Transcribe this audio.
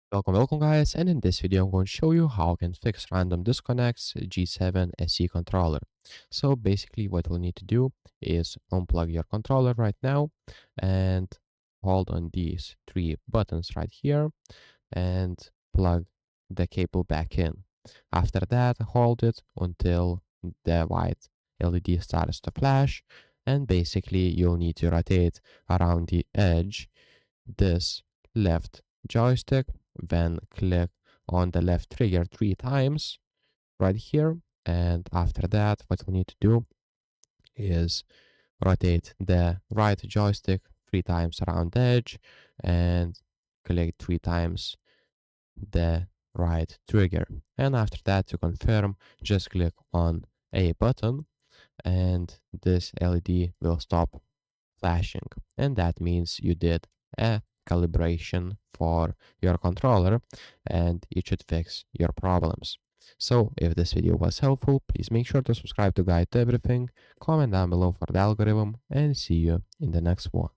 Welcome guys, and in this video I'm going to show you how I can fix random disconnects G7 SE controller. So basically what we'll need to do is unplug your controller right now and hold on these three buttons right here and plug the cable back in. After that, hold it until the white LED starts to flash, and basically you'll need to rotate around the edge this left joystick, then click on the left trigger 3 times right here. And after that, what we need to do is rotate the right joystick 3 times around the edge and click 3 times the right trigger. And after that, to confirm, just click on A button and this LED will stop flashing. And that means you did a calibration for your controller and it should fix your problems. So if this video was helpful, please make sure to subscribe to Guide to Everything, comment down below for the algorithm, and see you in the next one.